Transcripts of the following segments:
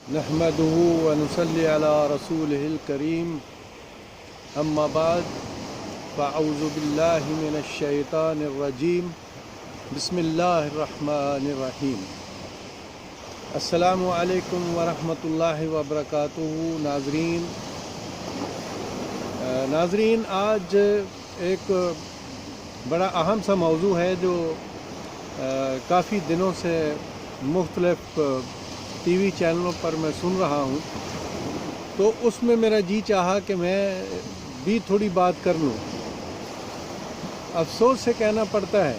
نحمده ونصلي على رسوله الكريم اما بعد فاعوذ بالله من الشیطان الرجیم بسم اللہ الرحمن الرحیم۔ السلام علیکم ورحمۃ اللہ وبرکاتہ۔ ناظرین آج ایک بڑا اہم سا موضوع ہے جو کافی دنوں سے مختلف ٹی وی چینلوں پر میں سن رہا ہوں، تو اس میں میرا جی چاہا کہ میں بھی تھوڑی بات کر لوں۔ افسوس سے کہنا پڑتا ہے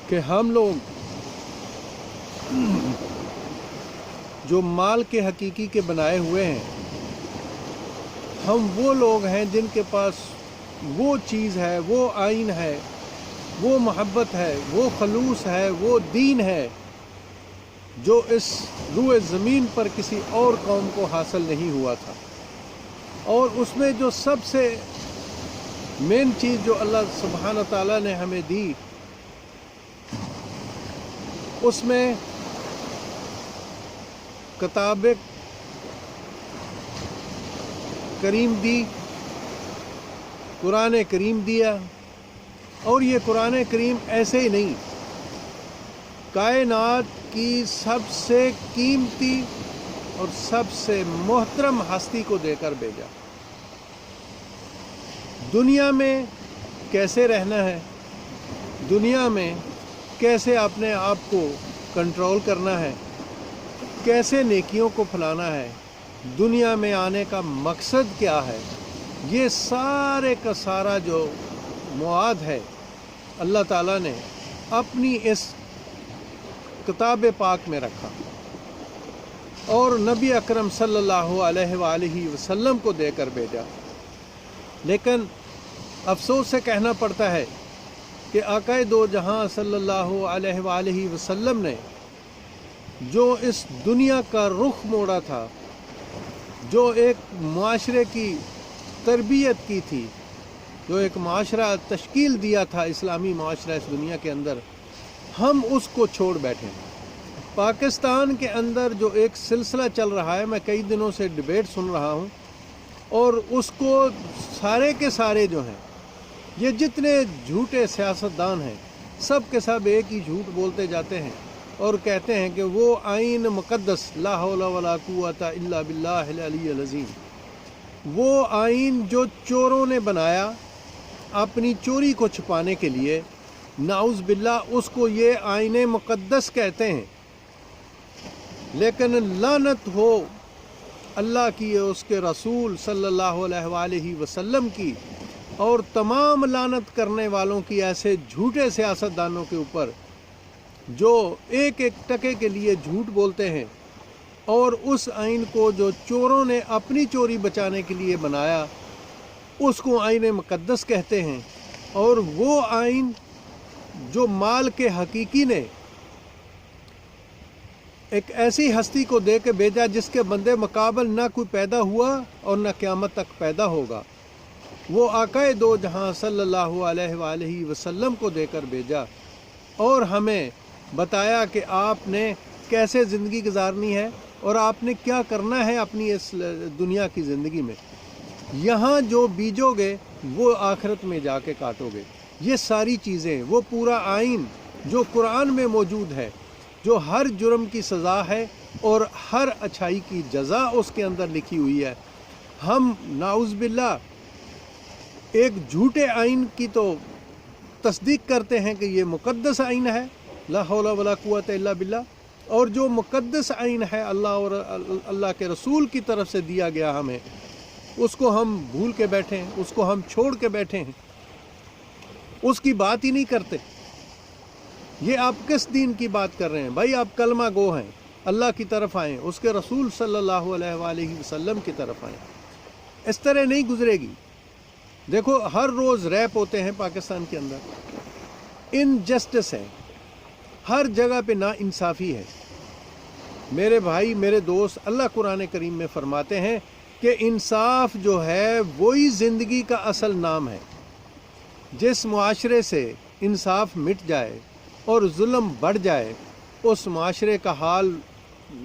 کہ ہم لوگ جو مال کے حقیقی کے بنائے ہوئے ہیں، ہم وہ لوگ ہیں جن کے پاس وہ چیز ہے، وہ آئین ہے، وہ محبت ہے، وہ خلوص ہے، وہ دین ہے جو اس روئے زمین پر کسی اور قوم کو حاصل نہیں ہوا تھا۔ اور اس میں جو سب سے مین چیز جو اللہ سبحانہ تعالیٰ نے ہمیں دی، اس میں کتاب کریم دی، قرآن کریم دیا۔ اور یہ قرآن کریم ایسے ہی نہیں، کائنات کی سب سے قیمتی اور سب سے محترم ہستی کو دے کر بھیجا۔ دنیا میں کیسے رہنا ہے، دنیا میں کیسے اپنے آپ کو کنٹرول کرنا ہے، کیسے نیکیوں کو پھیلانا ہے، دنیا میں آنے کا مقصد کیا ہے، یہ سارے کا سارا جو مواد ہے اللہ تعالیٰ نے اپنی اس کتاب پاک میں رکھا اور نبی اکرم صلی اللہ علیہ وآلہ وسلم کو دے کر بھیجا۔ لیکن افسوس سے کہنا پڑتا ہے کہ آقا دو جہاں صلی اللہ علیہ وآلہ وسلم نے جو اس دنیا کا رخ موڑا تھا، جو ایک معاشرے کی تربیت کی تھی، جو ایک معاشرہ تشکیل دیا تھا، اسلامی معاشرہ اس دنیا کے اندر، ہم اس کو چھوڑ بیٹھے ہیں۔ پاکستان کے اندر جو ایک سلسلہ چل رہا ہے، میں کئی دنوں سے ڈیبیٹ سن رہا ہوں، اور اس کو سارے کے سارے جو ہیں، یہ جتنے جھوٹے سیاستدان ہیں، سب کے سب ایک ہی جھوٹ بولتے جاتے ہیں اور کہتے ہیں کہ وہ آئین مقدس لا حول ولا قوت الا باللہ العلی العظیم، وہ آئین جو چوروں نے بنایا اپنی چوری کو چھپانے کے لیے، نعوذ باللہ، اس کو یہ آئین مقدس کہتے ہیں۔ لیکن لعنت ہو اللہ کی، اس کے رسول صلی اللہ علیہ وآلہ وسلم کی، اور تمام لعنت کرنے والوں کی ایسے جھوٹے سیاستدانوں کے اوپر جو ایک ایک ٹکے کے لیے جھوٹ بولتے ہیں، اور اس آئین کو جو چوروں نے اپنی چوری بچانے کے لیے بنایا، اس کو آئین مقدس کہتے ہیں۔ اور وہ آئین جو مال کے حقیقی نے ایک ایسی ہستی کو دے کے بھیجا جس کے بندے مقابل نہ کوئی پیدا ہوا اور نہ قیامت تک پیدا ہوگا، وہ آقا دو جہاں صلی اللہ علیہ وآلہ وسلم کو دے کر بھیجا اور ہمیں بتایا کہ آپ نے کیسے زندگی گزارنی ہے اور آپ نے کیا کرنا ہے اپنی اس دنیا کی زندگی میں۔ یہاں جو بیجو گے وہ آخرت میں جا کے کاٹو گے۔ یہ ساری چیزیں، وہ پورا آئین جو قرآن میں موجود ہے، جو ہر جرم کی سزا ہے اور ہر اچھائی کی جزا اس کے اندر لکھی ہوئی ہے، ہم نعوذ باللہ ایک جھوٹے آئین کی تو تصدیق کرتے ہیں کہ یہ مقدس آئین ہے، لا حول ولا قوت الا باللہ، اور جو مقدس آئین ہے اللہ اور اللہ کے رسول کی طرف سے دیا گیا ہمیں، اس کو ہم بھول کے بیٹھے ہیں، اس کو ہم چھوڑ کے بیٹھے ہیں، اس کی بات ہی نہیں کرتے۔ یہ آپ کس دین کی بات کر رہے ہیں بھائی؟ آپ کلمہ گو ہیں، اللہ کی طرف آئیں، اس کے رسول صلی اللہ علیہ وآلہ وسلم کی طرف آئیں۔ اس طرح نہیں گزرے گی۔ دیکھو، ہر روز ریپ ہوتے ہیں پاکستان کے اندر، انجسٹس ہے، ہر جگہ پہ نا انصافی ہے۔ میرے بھائی، میرے دوست، اللہ قرآن کریم میں فرماتے ہیں کہ انصاف جو ہے وہی زندگی کا اصل نام ہے۔ جس معاشرے سے انصاف مٹ جائے اور ظلم بڑھ جائے، اس معاشرے کا حال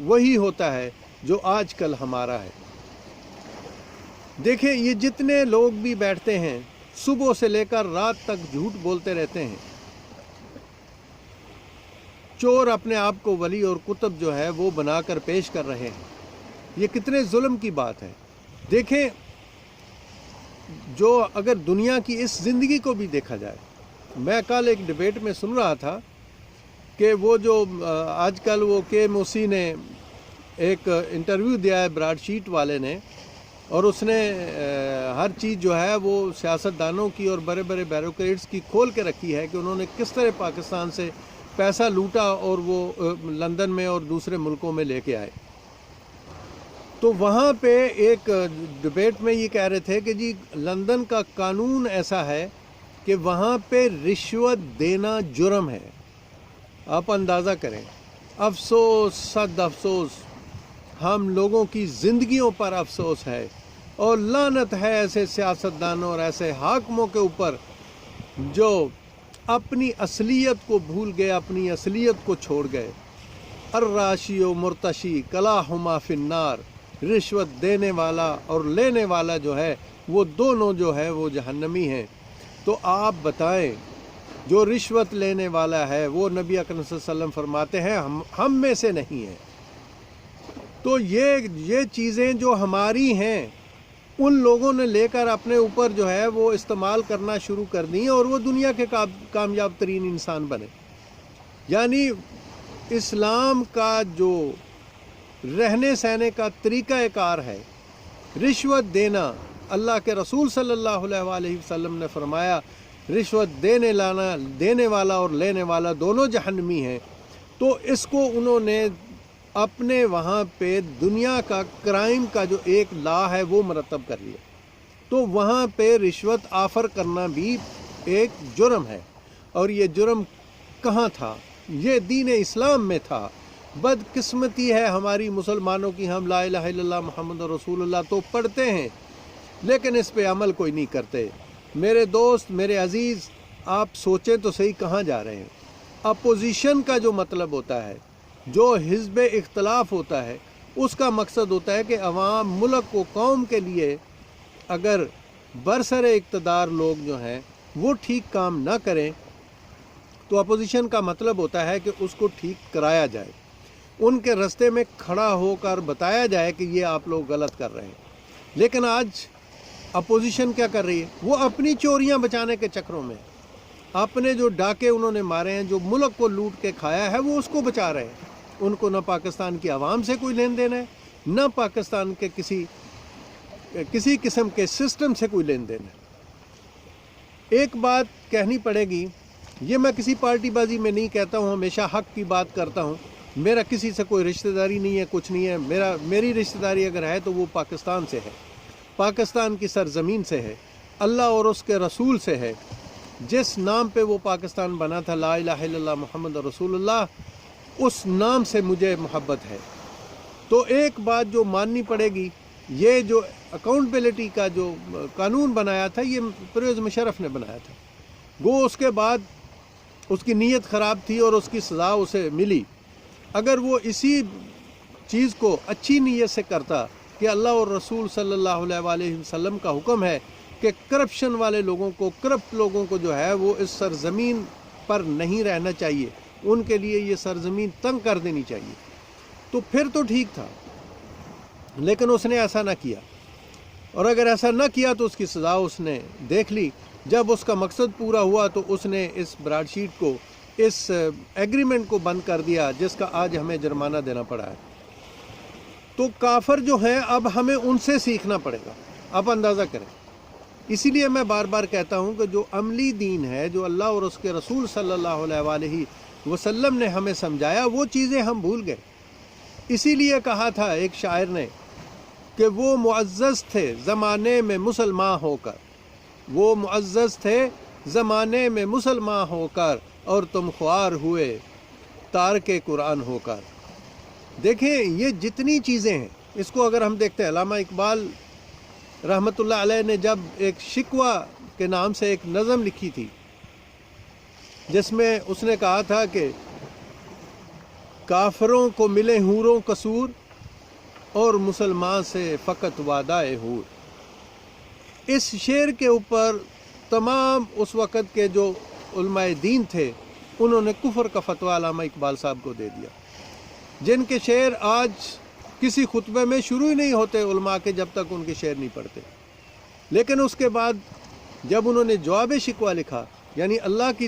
وہی ہوتا ہے جو آج کل ہمارا ہے۔ دیکھیں یہ جتنے لوگ بھی بیٹھتے ہیں صبح سے لے کر رات تک جھوٹ بولتے رہتے ہیں، چور اپنے آپ کو ولی اور قطب جو ہے وہ بنا کر پیش کر رہے ہیں، یہ کتنے ظلم کی بات ہے۔ دیکھیں جو اگر دنیا کی اس زندگی کو بھی دیکھا جائے، میں کل ایک ڈیبیٹ میں سن رہا تھا کہ وہ جو آج کل وہ کے موسی نے ایک انٹرویو دیا ہے براڈ شیٹ والے نے، اور اس نے ہر چیز جو ہے وہ سیاستدانوں کی اور بڑے بڑے بیوروکریٹس کی کھول کے رکھی ہے کہ انہوں نے کس طرح پاکستان سے پیسہ لوٹا اور وہ لندن میں اور دوسرے ملکوں میں لے کے آئے۔ تو وہاں پہ ایک ڈیبیٹ میں یہ کہہ رہے تھے کہ جی لندن کا قانون ایسا ہے کہ وہاں پہ رشوت دینا جرم ہے۔ آپ اندازہ کریں، افسوس صد افسوس، ہم لوگوں کی زندگیوں پر افسوس ہے، اور لعنت ہے ایسے سیاستدانوں اور ایسے حاکموں کے اوپر جو اپنی اصلیت کو بھول گئے، اپنی اصلیت کو چھوڑ گئے۔ الراشی و مرتشی کلاہما فی النار، رشوت دینے والا اور لینے والا جو ہے وہ دونوں جو ہے وہ جہنمی ہیں۔ تو آپ بتائیں، جو رشوت لینے والا ہے وہ نبی اکرم صلی اللہ علیہ وسلم فرماتے ہیں ہم میں سے نہیں ہے۔ تو یہ چیزیں جو ہماری ہیں ان لوگوں نے لے کر اپنے اوپر جو ہے وہ استعمال کرنا شروع کر دی اور وہ دنیا کے کامیاب ترین انسان بنے۔ یعنی اسلام کا جو رہنے سہنے کا طریقہ کار ہے، رشوت دینا، اللہ کے رسول صلی اللہ علیہ وآلہ وسلم نے فرمایا رشوت دینے والا اور لینے والا دونوں جہنمی ہیں۔ تو اس کو انہوں نے اپنے وہاں پہ دنیا کا کرائم کا جو ایک لا ہے وہ مرتب کر لیا۔ تو وہاں پہ رشوت آفر کرنا بھی ایک جرم ہے، اور یہ جرم کہاں تھا؟ یہ دین اسلام میں تھا۔ بدقسمتی ہے ہماری مسلمانوں کی، ہم لا الہ الا اللہ محمد رسول اللہ تو پڑھتے ہیں لیکن اس پہ عمل کوئی نہیں کرتے۔ میرے دوست، میرے عزیز، آپ سوچیں تو صحیح کہاں جا رہے ہیں۔ اپوزیشن کا جو مطلب ہوتا ہے، جو حزب اختلاف ہوتا ہے، اس کا مقصد ہوتا ہے کہ عوام، ملک و قوم کے لیے اگر برسر اقتدار لوگ جو ہیں وہ ٹھیک کام نہ کریں تو اپوزیشن کا مطلب ہوتا ہے کہ اس کو ٹھیک کرایا جائے، ان کے رستے میں کھڑا ہو کر بتایا جائے کہ یہ آپ لوگ غلط کر رہے ہیں۔ لیکن آج اپوزیشن کیا کر رہی ہے؟ وہ اپنی چوریاں بچانے کے چکروں میں، اپنے جو ڈاکے انہوں نے مارے ہیں، جو ملک کو لوٹ کے کھایا ہے، وہ اس کو بچا رہے ہیں۔ ان کو نہ پاکستان کی عوام سے کوئی لین دین ہے، نہ پاکستان کے کسی قسم کے سسٹم سے کوئی لین دین ہے۔ ایک بات کہنی پڑے گی، یہ میں کسی پارٹی بازی میں نہیں کہتا ہوں، ہمیشہ حق کی بات کرتا ہوں۔ میرا کسی سے کوئی رشتہ داری نہیں ہے، کچھ نہیں ہے۔ میری رشتہ داری اگر ہے تو وہ پاکستان سے ہے، پاکستان کی سرزمین سے ہے، اللہ اور اس کے رسول سے ہے۔ جس نام پہ وہ پاکستان بنا تھا، لا الہ الا اللہ محمد رسول اللہ، اس نام سے مجھے محبت ہے۔ تو ایک بات جو ماننی پڑے گی، یہ جو اکاؤنٹیبلٹی کا جو قانون بنایا تھا، یہ پرویز مشرف نے بنایا تھا۔ وہ اس کے بعد اس کی نیت خراب تھی اور اس کی سزا اسے ملی۔ اگر وہ اسی چیز کو اچھی نیت سے کرتا کہ اللہ اور رسول صلی اللہ علیہ وآلہ وسلم کا حکم ہے کہ کرپشن والے لوگوں کو، کرپٹ لوگوں کو جو ہے وہ اس سرزمین پر نہیں رہنا چاہیے، ان کے لیے یہ سرزمین تنگ کر دینی چاہیے، تو پھر تو ٹھیک تھا۔ لیکن اس نے ایسا نہ کیا، اور اگر ایسا نہ کیا تو اس کی سزا اس نے دیکھ لی۔ جب اس کا مقصد پورا ہوا تو اس نے اس براڈ شیٹ کو، اس ایگریمنٹ کو بند کر دیا، جس کا آج ہمیں جرمانہ دینا پڑا ہے۔ تو کافر جو ہیں، اب ہمیں ان سے سیکھنا پڑے گا۔ آپ اندازہ کریں، اسی لیے میں بار بار کہتا ہوں کہ جو عملی دین ہے، جو اللہ اور اس کے رسول صلی اللہ علیہ وآلہ وسلم نے ہمیں سمجھایا، وہ چیزیں ہم بھول گئے۔ اسی لیے کہا تھا ایک شاعر نے کہ وہ معزز تھے زمانے میں مسلمان ہو کر، وہ معزز تھے زمانے میں مسلمان ہو کر، اور تم خوار ہوئے تارک قرآن ہو کر۔ دیکھیں یہ جتنی چیزیں ہیں، اس کو اگر ہم دیکھتے ہیں، علامہ اقبال رحمۃ اللہ علیہ نے جب ایک شکوہ کے نام سے ایک نظم لکھی تھی، جس میں اس نے کہا تھا کہ کافروں کو ملے حوروں قصور اور مسلمان سے فقط وعدہ حور۔ اس شعر کے اوپر تمام اس وقت کے جو علماء دین تھے انہوں نے کفر کا فتویٰ علامہ اقبال صاحب کو دے دیا، جن کے شعر آج کسی خطبے میں شروع ہی نہیں ہوتے علماء کے جب تک ان کے شعر نہیں پڑھتے۔ لیکن اس کے بعد جب انہوں نے جواب شکوہ لکھا، یعنی اللہ کی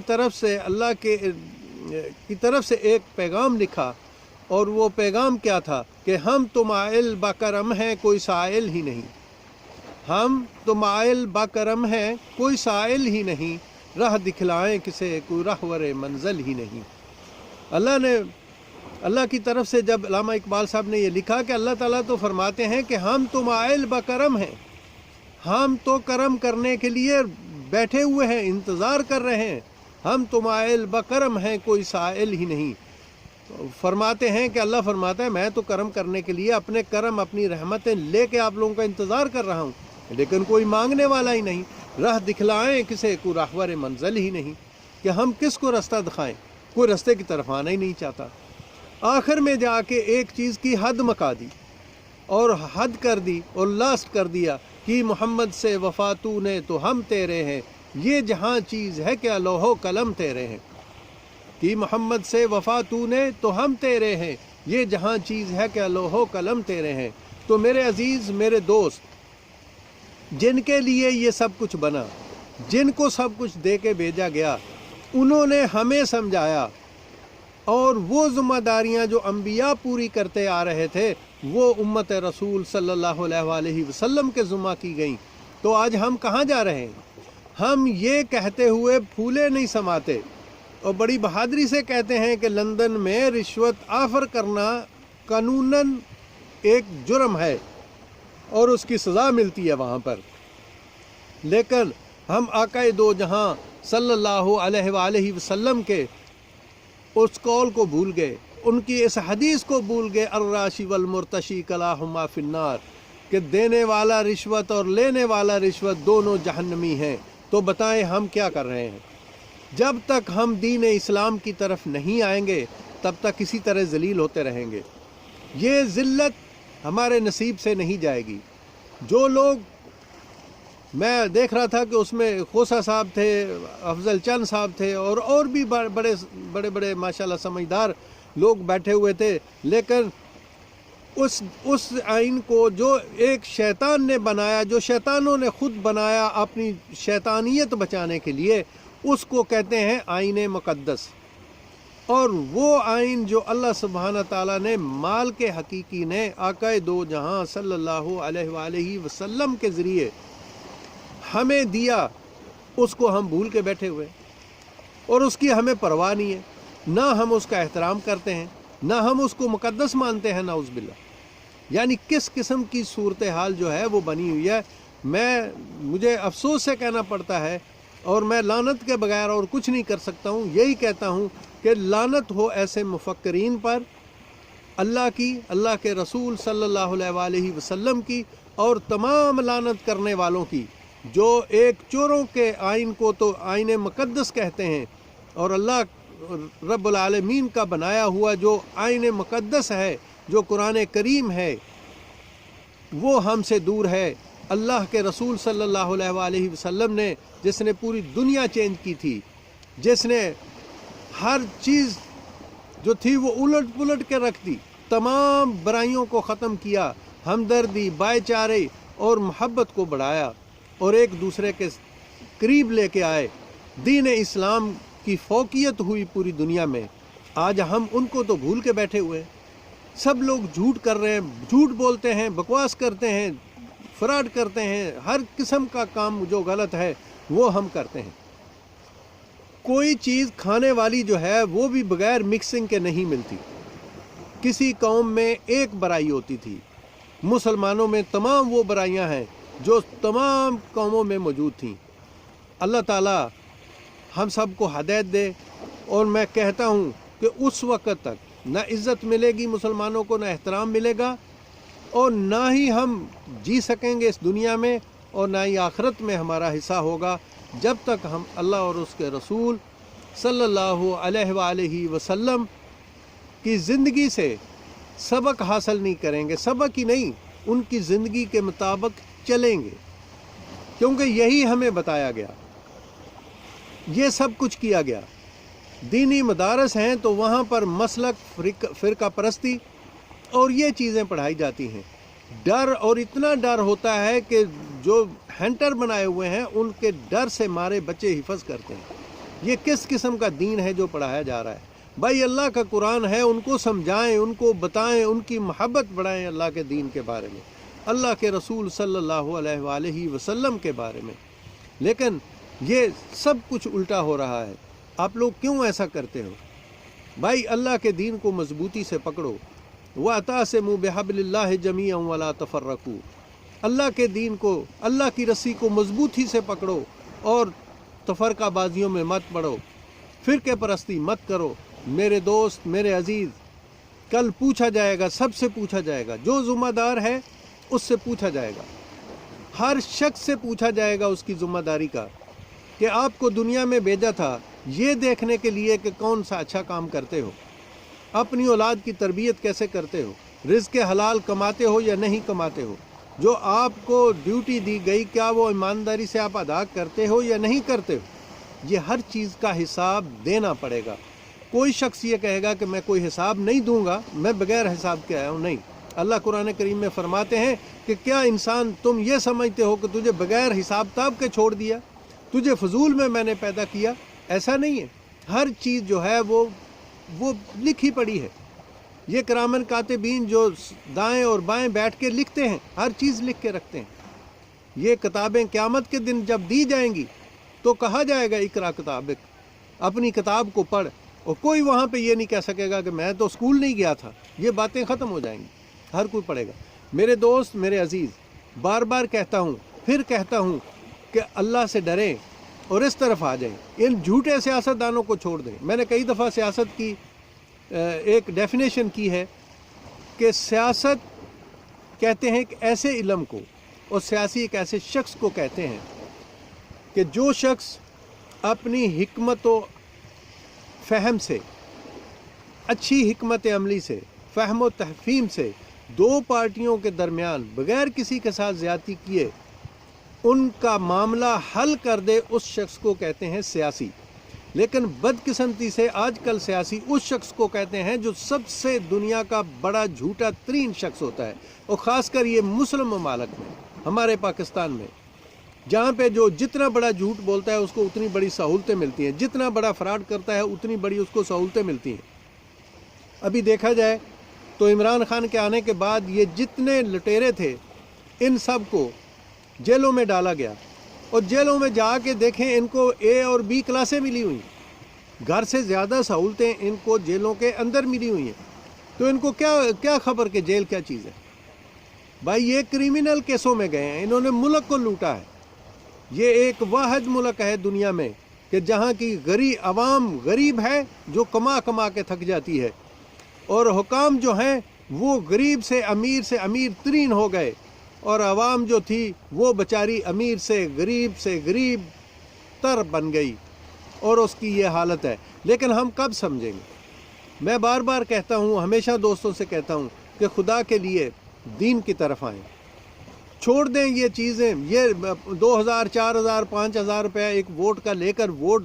طرف سے ایک پیغام لکھا، اور وہ پیغام کیا تھا کہ ہم تو مائل با کرم ہیں کوئی سائل ہی نہیں، ہم تو مائل با کرم ہیں کوئی سائل ہی نہیں، راہ دکھلائیں کسے کوئی رہبر منزل ہی نہیں۔ اللہ کی طرف سے جب علامہ اقبال صاحب نے یہ لکھا کہ اللہ تعالیٰ تو فرماتے ہیں کہ ہم تو مائل با کرم ہیں، ہم تو کرم کرنے کے لیے بیٹھے ہوئے ہیں، انتظار کر رہے ہیں، ہم تو مائل با کرم ہیں کوئی سائل ہی نہیں۔ فرماتے ہیں کہ اللہ فرماتا ہے میں تو کرم کرنے کے لیے اپنے کرم اپنی رحمتیں لے کے آپ لوگوں کا انتظار کر رہا ہوں، لیکن کوئی مانگنے والا ہی نہیں، راہ دکھلائیں کسے کوئی راہبر منزل ہی نہیں، کہ ہم کس کو رستہ دکھائیں، کوئی رستے کی طرف آنا ہی نہیں چاہتا۔ آخر میں جا کے ایک چیز کی حد مکا دی اور حد کر دی اور لاسٹ کر دیا کہ محمد سے وفا تو نے تو ہم تیرے ہیں، یہ جہاں چیز ہے کہ لوح و قلم تیرے ہیں، کہ محمد سے وفا تو نے تو ہم تیرے ہیں، یہ جہاں چیز ہے کہ لوح و قلم تیرے ہیں۔ تو میرے عزیز، میرے دوست، جن کے لیے یہ سب کچھ بنا، جن کو سب کچھ دے کے بھیجا گیا، انہوں نے ہمیں سمجھایا، اور وہ ذمہ داریاں جو انبیاء پوری کرتے آ رہے تھے وہ امت رسول صلی اللہ علیہ وسلم کے ذمہ کی گئیں۔ تو آج ہم کہاں جا رہے ہیں؟ ہم یہ کہتے ہوئے پھولے نہیں سماتے اور بڑی بہادری سے کہتے ہیں کہ لندن میں رشوت آفر کرنا قانوناً ایک جرم ہے اور اس کی سزا ملتی ہے وہاں پر، لیکن ہم آقا دو جہاں صلی اللہ علیہ وآلہ وسلم کے اس قول کو بھول گئے، ان کی اس حدیث کو بھول گئے، الراشی والمرتشی کلاہما فی النار، کہ دینے والا رشوت اور لینے والا رشوت دونوں جہنمی ہیں۔ تو بتائیں ہم کیا کر رہے ہیں؟ جب تک ہم دین اسلام کی طرف نہیں آئیں گے تب تک اسی طرح ذلیل ہوتے رہیں گے، یہ ذلت ہمارے نصیب سے نہیں جائے گی۔ جو لوگ، میں دیکھ رہا تھا کہ اس میں خوسا صاحب تھے، افضل چند صاحب تھے، اور بھی بڑے بڑے ماشاءاللہ سمجھدار لوگ بیٹھے ہوئے تھے، لیکن اس آئین کو جو ایک شیطان نے بنایا، جو شیطانوں نے خود بنایا اپنی شیطانیت بچانے کے لیے، اس کو کہتے ہیں آئین مقدس۔ اور وہ آئین جو اللہ سبحانہ تعالیٰ نے مال کے حقیقی نے آقا دو جہاں صلی اللہ علیہ وآلہ وسلم کے ذریعے ہمیں دیا، اس کو ہم بھول کے بیٹھے ہوئے، اور اس کی ہمیں پرواہ نہیں ہے، نہ ہم اس کا احترام کرتے ہیں، نہ ہم اس کو مقدس مانتے ہیں، نعوذ باللہ۔ یعنی کس قسم کی صورتحال جو ہے وہ بنی ہوئی ہے، مجھے افسوس سے کہنا پڑتا ہے، اور میں لعنت کے بغیر اور کچھ نہیں کر سکتا ہوں، یہی کہتا ہوں کہ لعنت ہو ایسے مفکرین پر، اللہ کی، اللہ کے رسول صلی اللہ علیہ وآلہ وسلم کی، اور تمام لعنت کرنے والوں کی، جو ایک چوروں کے آئین کو تو آئین مقدس کہتے ہیں، اور اللہ رب العالمین کا بنایا ہوا جو آئین مقدس ہے، جو قرآن کریم ہے، وہ ہم سے دور ہے۔ اللہ کے رسول صلی اللہ علیہ وآلہ وسلم نے، جس نے پوری دنیا چینج کی تھی، جس نے ہر چیز جو تھی وہ الٹ پلٹ کے رکھ دی، تمام برائیوں کو ختم کیا، ہمدردی، بھائی چارے اور محبت کو بڑھایا، اور ایک دوسرے کے قریب لے کے آئے، دین اسلام کی فوقیت ہوئی پوری دنیا میں۔ آج ہم ان کو تو بھول کے بیٹھے ہوئے ہیں، سب لوگ جھوٹ کر رہے ہیں، جھوٹ بولتے ہیں، بکواس کرتے ہیں، فراڈ کرتے ہیں، ہر قسم کا کام جو غلط ہے وہ ہم کرتے ہیں۔ کوئی چیز کھانے والی جو ہے وہ بھی بغیر مکسنگ کے نہیں ملتی۔ کسی قوم میں ایک برائی ہوتی تھی، مسلمانوں میں تمام وہ برائیاں ہیں جو تمام قوموں میں موجود تھیں۔ اللہ تعالیٰ ہم سب کو ہدایت دے، اور میں کہتا ہوں کہ اس وقت تک نہ عزت ملے گی مسلمانوں کو، نہ احترام ملے گا، اور نہ ہی ہم جی سکیں گے اس دنیا میں، اور نہ ہی آخرت میں ہمارا حصہ ہوگا، جب تک ہم اللہ اور اس کے رسول صلی اللہ علیہ وآلہ وسلم کی زندگی سے سبق حاصل نہیں کریں گے، سبق ہی نہیں، ان کی زندگی کے مطابق چلیں گے، کیونکہ یہی ہمیں بتایا گیا، یہ سب کچھ کیا گیا۔ دینی مدارس ہیں تو وہاں پر مسلک، فرقہ پرستی اور یہ چیزیں پڑھائی جاتی ہیں۔ ڈر، اور اتنا ڈر ہوتا ہے کہ جو ہنٹر بنائے ہوئے ہیں ان کے ڈر سے مارے بچے حفظ کرتے ہیں۔ یہ کس قسم کا دین ہے جو پڑھایا جا رہا ہے؟ بھائی اللہ کا قرآن ہے، ان کو سمجھائیں، ان کو بتائیں، ان کی محبت بڑھائیں اللہ کے دین کے بارے میں، اللہ کے رسول صلی اللہ علیہ وآلہ وسلم کے بارے میں۔ لیکن یہ سب کچھ الٹا ہو رہا ہے۔ آپ لوگ کیوں ایسا کرتے ہو؟ بھائی اللہ کے دین کو مضبوطی سے پکڑو، وَاعْتَصِمُوا بِحَبْلِ اللَّهِ جَمِيعًا وَلَا تَفَرَّقُوا، اللہ کے دین کو، اللہ کی رسی کو مضبوطی سے پکڑو اور تفرقہ بازیوں میں مت پڑو، فرقے پرستی مت کرو۔ میرے دوست، میرے عزیز، کل پوچھا جائے گا، سب سے پوچھا جائے گا، جو ذمہ دار ہے اس سے پوچھا جائے گا، ہر شخص سے پوچھا جائے گا اس کی ذمہ داری کا، کہ آپ کو دنیا میں بھیجا تھا یہ دیکھنے کے لیے کہ کون سا اچھا کام کرتے ہو، اپنی اولاد کی تربیت کیسے کرتے ہو، رزق حلال کماتے ہو یا نہیں کماتے ہو، جو آپ کو ڈیوٹی دی گئی کیا وہ ایمانداری سے آپ ادا کرتے ہو یا نہیں کرتے ہو۔ یہ ہر چیز کا حساب دینا پڑے گا۔ کوئی شخص یہ کہے گا کہ میں کوئی حساب نہیں دوں گا، میں بغیر حساب کے آیا ہوں، نہیں۔ اللہ قرآن کریم میں فرماتے ہیں کہ کیا انسان تم یہ سمجھتے ہو کہ تجھے بغیر حساب کتاب کے چھوڑ دیا، تجھے فضول میں نے پیدا کیا؟ ایسا نہیں ہے، ہر چیز جو ہے وہ لکھی پڑی ہے۔ یہ کرامن کاتبین جو دائیں اور بائیں بیٹھ کے لکھتے ہیں، ہر چیز لکھ کے رکھتے ہیں۔ یہ کتابیں قیامت کے دن جب دی جائیں گی تو کہا جائے گا اقرا کتابک، اپنی کتاب کو پڑھ، اور کوئی وہاں پہ یہ نہیں کہہ سکے گا کہ میں تو اسکول نہیں گیا تھا۔ یہ باتیں ختم ہو جائیں گی، ہر کوئی پڑھے گا۔ میرے دوست، میرے عزیز، بار بار کہتا ہوں، پھر کہتا ہوں کہ اللہ سے ڈریں اور اس طرف آ جائیں، ان جھوٹے سیاستدانوں کو چھوڑ دیں۔ میں نے کئی دفعہ سیاست کی ایک ڈیفینیشن کی ہے کہ سیاست کہتے ہیں ایک ایسے علم کو، اور سیاسی ایک ایسے شخص کو کہتے ہیں کہ جو شخص اپنی حکمت و فہم سے، اچھی حکمت عملی سے، فہم و تفہیم سے دو پارٹیوں کے درمیان بغیر کسی کے ساتھ زیادتی کیے ان کا معاملہ حل کر دے، اس شخص کو کہتے ہیں سیاسی۔ لیکن بدقسمتی سے آج کل سیاسی اس شخص کو کہتے ہیں جو سب سے دنیا کا بڑا جھوٹا ترین شخص ہوتا ہے، اور خاص کر یہ مسلم ممالک میں، ہمارے پاکستان میں، جہاں پہ جو جتنا بڑا جھوٹ بولتا ہے اس کو اتنی بڑی سہولتیں ملتی ہیں، جتنا بڑا فراڈ کرتا ہے اتنی بڑی اس کو سہولتیں ملتی ہیں۔ ابھی دیکھا جائے تو عمران خان کے آنے کے بعد یہ جتنے لٹیرے تھے ان سب کو جیلوں میں ڈالا گیا، اور جیلوں میں جا کے دیکھیں ان کو اے اور بی کلاسیں ملی ہوئی ہیں، گھر سے زیادہ سہولتیں ان کو جیلوں کے اندر ملی ہوئی ہیں۔ تو ان کو کیا خبر کہ جیل کیا چیز ہے؟ بھائی یہ کریمنل کیسوں میں گئے ہیں، انہوں نے ملک کو لوٹا ہے۔ یہ ایک واحد ملک ہے دنیا میں کہ جہاں کی عوام غریب ہے جو کما کے تھک جاتی ہے، اور حکام جو ہیں وہ غریب سے امیر ترین ہو گئے، اور عوام جو تھی وہ بیچاری امیر سے غریب تر بن گئی، اور اس کی یہ حالت ہے۔ لیکن ہم کب سمجھیں گے؟ میں بار بار کہتا ہوں، ہمیشہ دوستوں سے کہتا ہوں کہ خدا کے لیے دین کی طرف آئیں، چھوڑ دیں یہ چیزیں، یہ 2000 4000 5000 روپے ایک ووٹ کا لے کر ووٹ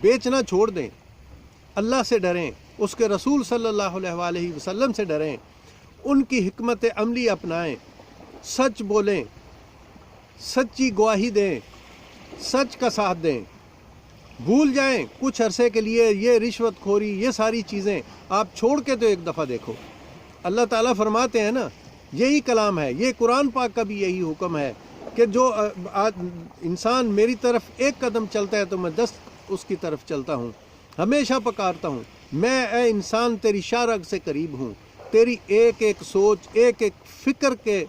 بیچنا چھوڑ دیں۔ اللہ سے ڈریں، اس کے رسول صلی اللہ علیہ وآلہ وسلم سے ڈریں، ان کی حکمت عملی اپنائیں، سچ بولیں، سچی گواہی دیں، سچ کا ساتھ دیں، بھول جائیں کچھ عرصے کے لیے یہ رشوت خوری، یہ ساری چیزیں آپ چھوڑ کے تو ایک دفعہ دیکھو۔ اللہ تعالیٰ فرماتے ہیں نا، یہی کلام ہے، یہ قرآن پاک کا بھی یہی حکم ہے کہ جو انسان میری طرف ایک قدم چلتا ہے تو میں 10 اس کی طرف چلتا ہوں، ہمیشہ پکارتا ہوں، میں اے انسان تیری شارگ سے قریب ہوں، تیری ایک ایک سوچ، ایک ایک فکر کے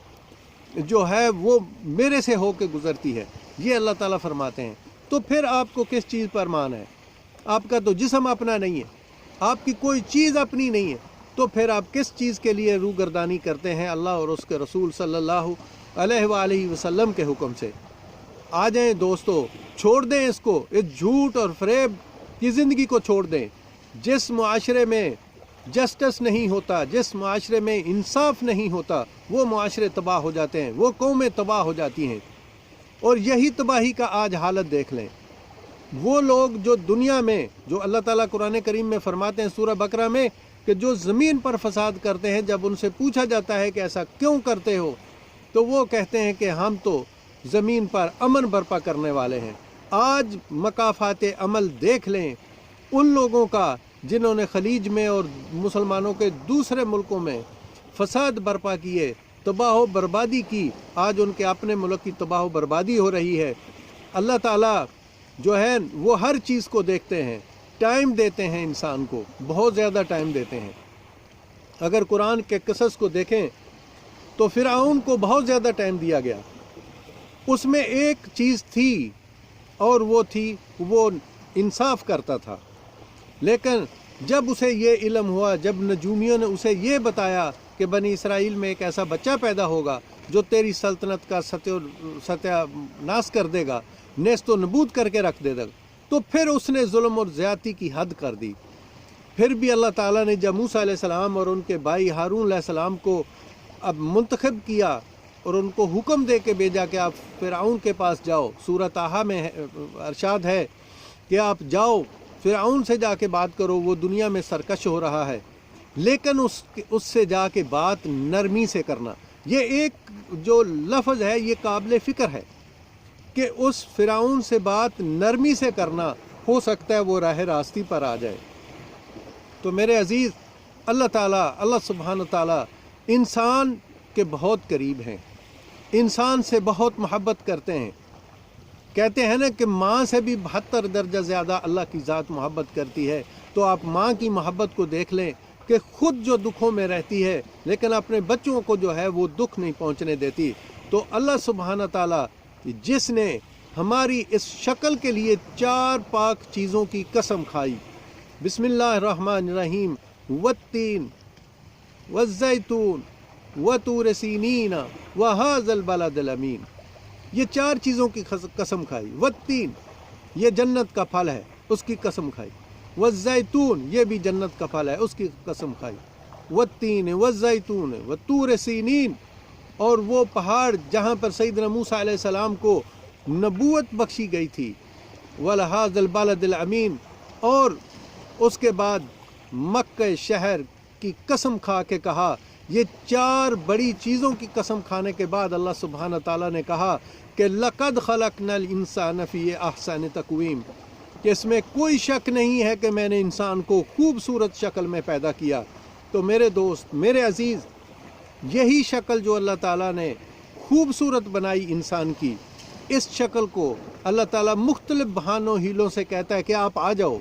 جو ہے وہ میرے سے ہو کے گزرتی ہے، یہ اللہ تعالیٰ فرماتے ہیں۔ تو پھر آپ کو کس چیز پر مان ہے؟ آپ کا تو جسم اپنا نہیں ہے، آپ کی کوئی چیز اپنی نہیں ہے، تو پھر آپ کس چیز کے لیے روگردانی کرتے ہیں اللہ اور اس کے رسول صلی اللہ علیہ وآلہ وسلم کے حکم سے؟ آ جائیں دوستو، چھوڑ دیں اس کو، اس جھوٹ اور فریب کی زندگی کو چھوڑ دیں۔ جس معاشرے میں جسٹس نہیں ہوتا، جس معاشرے میں انصاف نہیں ہوتا، وہ معاشرے تباہ ہو جاتے ہیں، وہ قومیں تباہ ہو جاتی ہیں۔ اور یہی تباہی کا آج حالت دیکھ لیں۔ وہ لوگ جو دنیا میں، جو اللہ تعالیٰ قرآن کریم میں فرماتے ہیں سورہ بقرہ میں کہ جو زمین پر فساد کرتے ہیں، جب ان سے پوچھا جاتا ہے کہ ایسا کیوں کرتے ہو، تو وہ کہتے ہیں کہ ہم تو زمین پر امن برپا کرنے والے ہیں۔ آج مقافات عمل دیکھ لیں ان لوگوں کا جنہوں نے خلیج میں اور مسلمانوں کے دوسرے ملکوں میں فساد برپا کیے، تباہ و بربادی کی۔ آج ان کے اپنے ملک کی تباہ و بربادی ہو رہی ہے۔ اللہ تعالیٰ جو ہے وہ ہر چیز کو دیکھتے ہیں، ٹائم دیتے ہیں انسان کو، بہت زیادہ ٹائم دیتے ہیں۔ اگر قرآن کے قصص کو دیکھیں تو فرعون کو بہت زیادہ ٹائم دیا گیا، اس میں ایک چیز تھی اور وہ تھی وہ انصاف کرتا تھا۔ لیکن جب اسے یہ علم ہوا، جب نجومیوں نے اسے یہ بتایا کہ بنی اسرائیل میں ایک ایسا بچہ پیدا ہوگا جو تیری سلطنت کا ستیہ ناش کر دے گا، نیست و نبود کر کے رکھ دے گا، تو پھر اس نے ظلم اور زیادتی کی حد کر دی۔ پھر بھی اللہ تعالیٰ نے جب موسیٰ علیہ السلام اور ان کے بھائی ہارون علیہ السلام کو اب منتخب کیا اور ان کو حکم دے کے بھیجا کہ آپ فرعون کے پاس جاؤ، سورہ طٰہٰ میں ارشاد ہے کہ آپ جاؤ فرعون سے جا کے بات کرو، وہ دنیا میں سرکش ہو رہا ہے، لیکن اس سے جا کے بات نرمی سے کرنا۔ یہ ایک جو لفظ ہے یہ قابل فکر ہے کہ اس فرعون سے بات نرمی سے کرنا، ہو سکتا ہے وہ راہ راستی پر آ جائے۔ تو میرے عزیز، اللہ تعالیٰ، اللہ سبحانہ تعالیٰ انسان کے بہت قریب ہیں، انسان سے بہت محبت کرتے ہیں۔ کہتے ہیں نا کہ ماں سے بھی 72 درجہ زیادہ اللہ کی ذات محبت کرتی ہے۔ تو آپ ماں کی محبت کو دیکھ لیں کہ خود جو دکھوں میں رہتی ہے لیکن اپنے بچوں کو جو ہے وہ دکھ نہیں پہنچنے دیتی۔ تو اللہ سبحانہ تعالیٰ جس نے ہماری اس شکل کے لیے 4 پاک چیزوں کی قسم کھائی، بسم اللہ الرحمن الرحیم، والتین والزیتون وطور سینین وہذا البلد الامین، یہ 4 چیزوں کی قسم کھائی۔ والتین، یہ جنت کا پھل ہے، اس کی قسم کھائی۔ والزیتون، یہ بھی جنت کا پھل ہے، اس کی قسم کھائی۔ والتین والزیتون وطور سینین، اور وہ پہاڑ جہاں پر سیدنا موسیٰ علیہ السلام کو نبوت بخشی گئی تھی۔ وَلَهَذَا الْبَلَدِ الْأَمِينَ، اور اس کے بعد مکہ شہر کی قسم کھا کے کہا۔ یہ 4 بڑی چیزوں کی قسم کھانے کے بعد اللہ سبحانہ تعالیٰ نے کہا کہ لَقَدْ خَلَقْنَا الْإِنسَانَ فِي أَحْسَنِ تَقْوِيمٍ، کہ اس میں کوئی شک نہیں ہے کہ میں نے انسان کو خوبصورت شکل میں پیدا کیا۔ تو میرے دوست، میرے عزیز، یہی شکل جو اللہ تعالیٰ نے خوبصورت بنائی انسان کی، اس شکل کو اللہ تعالیٰ مختلف بہانوں ہیلوں سے کہتا ہے کہ آپ آ جاؤ،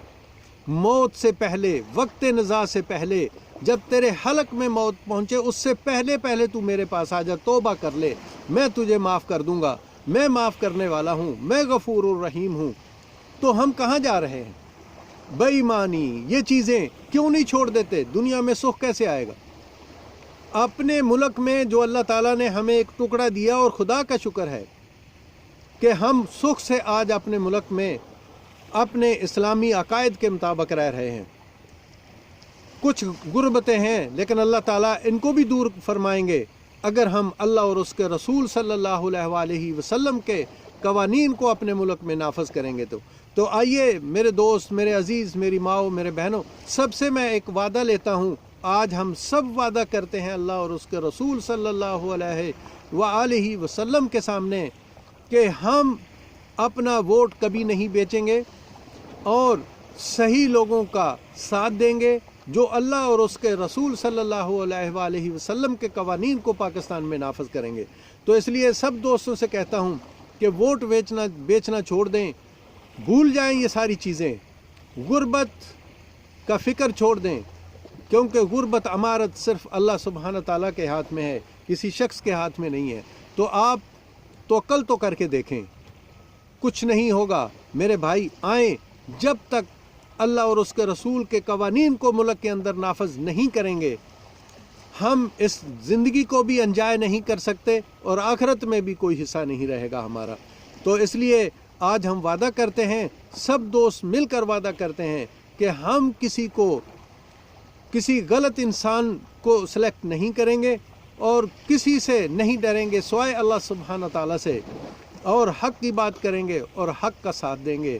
موت سے پہلے، وقت نزاع سے پہلے، جب تیرے حلق میں موت پہنچے اس سے پہلے تو میرے پاس آ جا، توبہ کر لے، میں تجھے معاف کر دوں گا، میں معاف کرنے والا ہوں، میں غفور الرحیم ہوں۔ تو ہم کہاں جا رہے ہیں؟ بے ایمانی، یہ چیزیں کیوں نہیں چھوڑ دیتے؟ دنیا میں سکھ کیسے آئے گا؟ اپنے ملک میں جو اللہ تعالیٰ نے ہمیں ایک ٹکڑا دیا، اور خدا کا شکر ہے کہ ہم سکھ سے آج اپنے ملک میں اپنے اسلامی عقائد کے مطابق رہ رہے ہیں۔ کچھ غربتیں ہیں لیکن اللہ تعالیٰ ان کو بھی دور فرمائیں گے اگر ہم اللہ اور اس کے رسول صلی اللہ علیہ وآلہ وسلم کے قوانین کو اپنے ملک میں نافذ کریں گے۔ تو آئیے میرے دوست، میرے عزیز، میری ماؤں، میرے بہنوں، سب سے میں ایک وعدہ لیتا ہوں، آج ہم سب وعدہ کرتے ہیں اللہ اور اس کے رسول صلی اللہ علیہ وآلہ وسلم کے سامنے کہ ہم اپنا ووٹ کبھی نہیں بیچیں گے اور صحیح لوگوں کا ساتھ دیں گے جو اللہ اور اس کے رسول صلی اللہ علیہ وآلہ وسلم کے قوانین کو پاکستان میں نافذ کریں گے۔ تو اس لیے سب دوستوں سے کہتا ہوں کہ ووٹ بیچنا چھوڑ دیں، بھول جائیں یہ ساری چیزیں، غربت کا فکر چھوڑ دیں، کیونکہ غربت امارت صرف اللہ سبحانہ تعالیٰ کے ہاتھ میں ہے، کسی شخص کے ہاتھ میں نہیں ہے۔ تو آپ توکل تو کر کے دیکھیں، کچھ نہیں ہوگا میرے بھائی۔ آئیں، جب تک اللہ اور اس کے رسول کے قوانین کو ملک کے اندر نافذ نہیں کریں گے، ہم اس زندگی کو بھی انجوائے نہیں کر سکتے اور آخرت میں بھی کوئی حصہ نہیں رہے گا ہمارا۔ تو اس لیے آج ہم وعدہ کرتے ہیں، سب دوست مل کر وعدہ کرتے ہیں کہ ہم کسی کو کسی غلط انسان کو سلیکٹ نہیں کریں گے اور کسی سے نہیں ڈریں گے سوائے اللہ سبحانہ تعالیٰ سے، اور حق کی بات کریں گے اور حق کا ساتھ دیں گے۔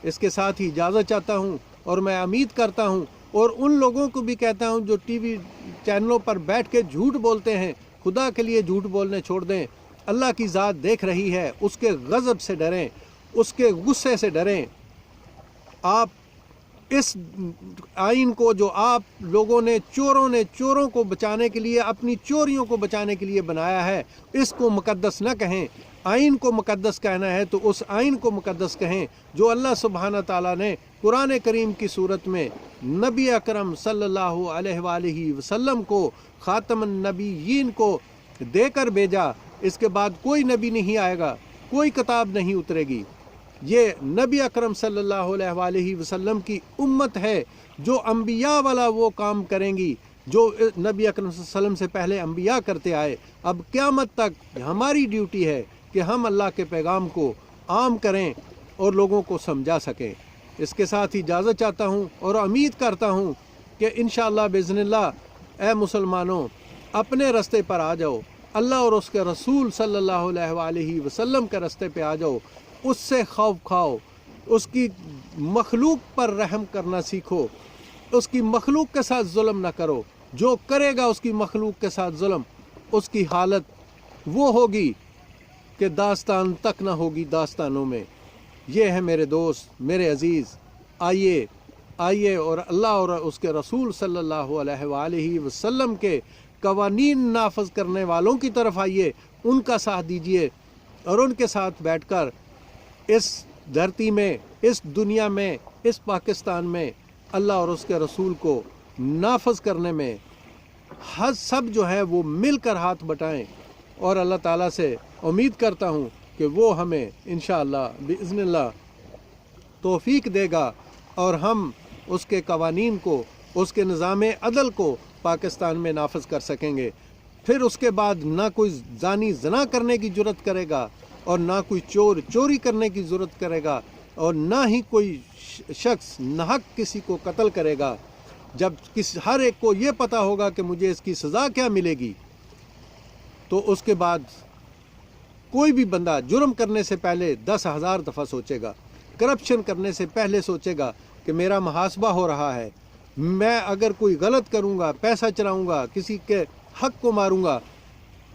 اس کے ساتھ ہی اجازت چاہتا ہوں، اور میں امید کرتا ہوں اور ان لوگوں کو بھی کہتا ہوں جو ٹی وی چینلوں پر بیٹھ کے جھوٹ بولتے ہیں، خدا کے لیے جھوٹ بولنے چھوڑ دیں۔ اللہ کی ذات دیکھ رہی ہے، اس کے غضب سے ڈریں، اس کے غصے سے ڈریں۔ آپ اس آئین کو جو آپ لوگوں نے چوروں کو بچانے کے لیے، اپنی چوریوں کو بچانے کے لیے بنایا ہے، اس کو مقدس نہ کہیں۔ آئین کو مقدس کہنا ہے تو اس آئین کو مقدس کہیں جو اللہ سبحانہ تعالیٰ نے قرآن کریم کی صورت میں نبی اکرم صلی اللہ علیہ وآلہ وسلم کو، خاتم النبیین کو دے کر بھیجا۔ اس کے بعد کوئی نبی نہیں آئے گا، کوئی کتاب نہیں اترے گی۔ یہ نبی اکرم صلی اللہ علیہ وآلہ وسلم کی امت ہے جو انبیاء والا وہ کام کریں گی جو نبی اکرم صلی اللہ علیہ وسلم سے پہلے انبیاء کرتے آئے۔ اب قیامت تک ہماری ڈیوٹی ہے کہ ہم اللہ کے پیغام کو عام کریں اور لوگوں کو سمجھا سکیں۔ اس کے ساتھ ہی اجازت چاہتا ہوں اور امید کرتا ہوں کہ انشاءاللہ باذن اللہ اے مسلمانوں اپنے رستے پر آ جاؤ، اللہ اور اس کے رسول صلی اللہ علیہ وآلہ وسلم کے رستے پہ آ جاؤ، اس سے خوف کھاؤ، اس کی مخلوق پر رحم کرنا سیکھو، اس کی مخلوق کے ساتھ ظلم نہ کرو۔ جو کرے گا اس کی مخلوق کے ساتھ ظلم، اس کی حالت وہ ہوگی کہ داستان تک نہ ہوگی داستانوں میں۔ یہ ہے میرے دوست، میرے عزیز، آئیے اور اللہ اور اس کے رسول صلی اللہ علیہ وآلہ وسلم کے قوانین نافذ کرنے والوں کی طرف آئیے، ان کا ساتھ دیجئے اور ان کے ساتھ بیٹھ کر اس دھرتی میں، اس دنیا میں، اس پاکستان میں اللہ اور اس کے رسول کو نافذ کرنے میں سب جو ہے وہ مل کر ہاتھ بٹائیں، اور اللہ تعالیٰ سے امید کرتا ہوں کہ وہ ہمیں انشاءاللہ بإذن اللہ توفیق دے گا اور ہم اس کے قوانین کو، اس کے نظام عدل کو پاکستان میں نافذ کر سکیں گے۔ پھر اس کے بعد نہ کوئی زانی زنا کرنے کی جرت کرے گا، اور نہ کوئی چور چوری کرنے کی ضرورت کرے گا، اور نہ ہی کوئی شخص ناحق کسی کو قتل کرے گا۔ جب ہر ایک کو یہ پتہ ہوگا کہ مجھے اس کی سزا کیا ملے گی، تو اس کے بعد کوئی بھی بندہ جرم کرنے سے پہلے 10,000 دفعہ سوچے گا، کرپشن کرنے سے پہلے سوچے گا کہ میرا محاسبہ ہو رہا ہے، میں اگر کوئی غلط کروں گا، پیسہ چراؤں گا، کسی کے حق کو ماروں گا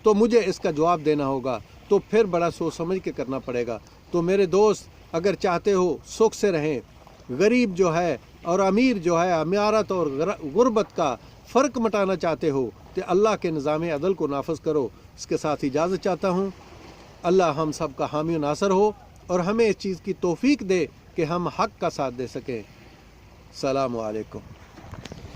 تو مجھے اس کا جواب دینا ہوگا، تو پھر بڑا سوچ سمجھ کے کرنا پڑے گا۔ تو میرے دوست اگر چاہتے ہو سکھ سے رہیں، غریب جو ہے اور امیر جو ہے، امارت اور غربت کا فرق مٹانا چاہتے ہو تو اللہ کے نظام عدل کو نافذ کرو۔ اس کے ساتھ اجازت چاہتا ہوں، اللہ ہم سب کا حامی و ناصر ہو اور ہمیں اس چیز کی توفیق دے کہ ہم حق کا ساتھ دے سکیں۔ السلام علیکم۔